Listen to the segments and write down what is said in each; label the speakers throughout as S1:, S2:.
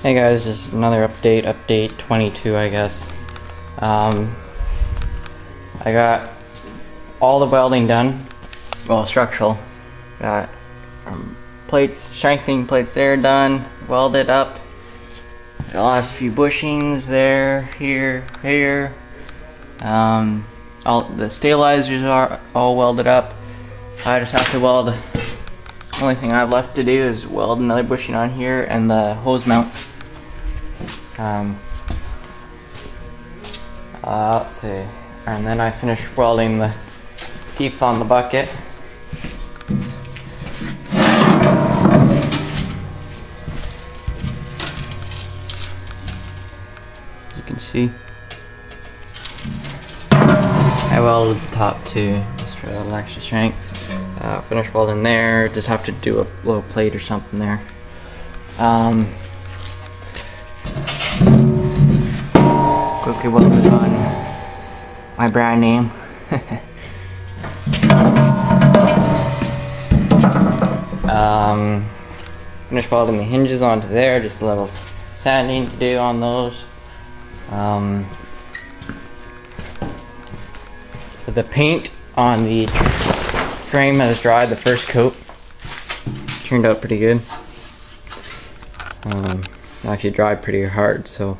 S1: Hey guys, just another update 22 I guess. I got all the welding done, well structural. Got plates, strengthening plates there done, welded up. The last few bushings there, here. All the stabilizers are all welded up. I just have to weld. The only thing I have left to do is weld another bushing on here and the hose mounts. Let's see, and then I finished welding the teeth on the bucket. You can see I welded the top too, just for a little extra strength. Finished welding there, just have to do a little plate or something there. Quickly welded on my brand name. Finished welding the hinges onto there, just a little sanding to do on those. The paint on the frame has dried, the first coat. Turned out pretty good. Actually dried pretty hard, so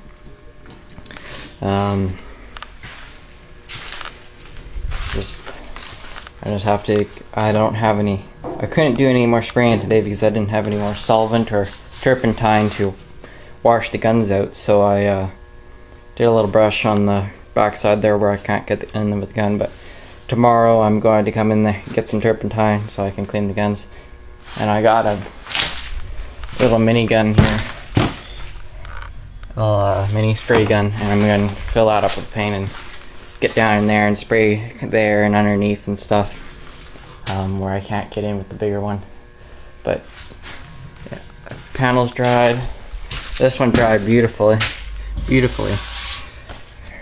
S1: I couldn't do any more spraying today because I didn't have any more solvent or turpentine to wash the guns out, so I did a little brush on the backside there where I can't get the end of the gun, but tomorrow I'm going to come in there, get some turpentine so I can clean the guns. And I got a little mini gun here, a mini spray gun, and I'm going to fill that up with paint and get down in there and spray there and underneath and stuff, where I can't get in with the bigger one. But yeah, panels dried. This one dried beautifully.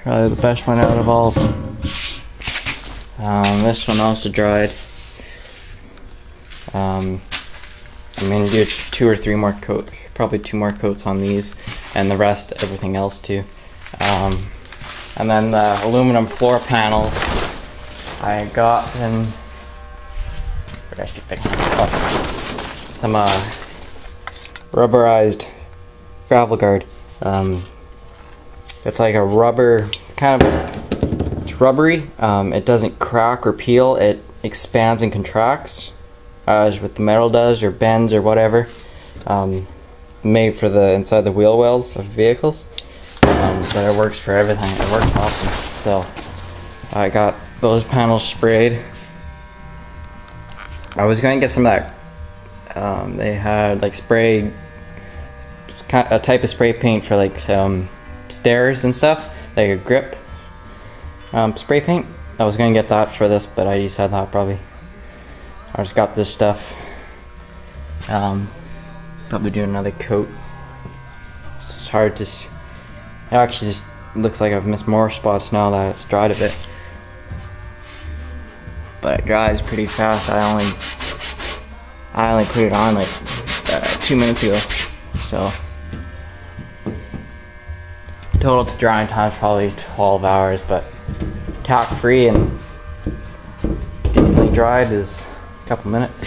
S1: Probably the best one out of all of them. This one also dried. I'm going to do 2 or 3 more coats, probably 2 more coats on these, and the rest, everything else too. And then the aluminum floor panels, I got in, where did I stick it? Oh, some rubberized gravel guard. It's like a rubber, it's rubbery. It doesn't crack or peel, it expands and contracts, as what the metal does, or bends, or whatever. Made for the inside the wheel wells of vehicles. But it works for everything. It works awesome. So I got those panels sprayed. I was going to get some of that. They had like spray, a type of spray paint for like stairs and stuff, like a grip spray paint. I was going to get that for this, but I decided that I just got this stuff. Probably do another coat. It's just hard to. It actually just looks like I've missed more spots now that it's dried a bit. But it dries pretty fast. I only put it on like 2 minutes ago. So total to drying time is probably 12 hours, but tack free and decently dried is a couple minutes.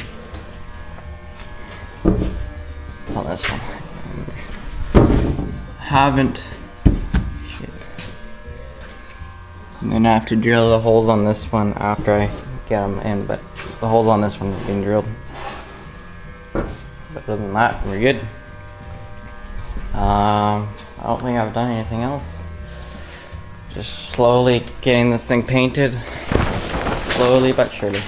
S1: On this one, I'm gonna have to drill the holes on this one after I get them in, but the holes on this one have been drilled. But other than that, we're good. I don't think I've done anything else. Just slowly getting this thing painted, slowly but surely.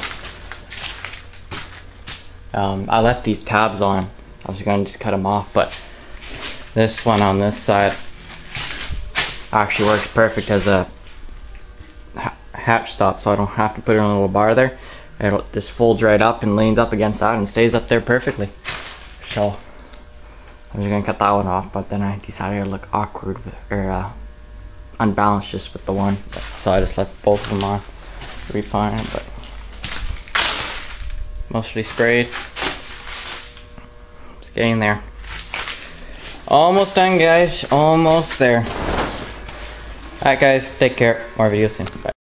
S1: I left these tabs on. I was going to just cut them off, but this one on this side actually works perfect as a hatch stop, so I don't have to put it on a little bar there. It just folds right up and leans up against that and stays up there perfectly. So I'm just going to cut that one off, but then I decided it would look awkward or unbalanced just with the one, so I just left both of them on. It'll be fine, but mostly sprayed. Getting there. Almost done, guys. Almost there. Alright guys, take care. More videos soon. Bye.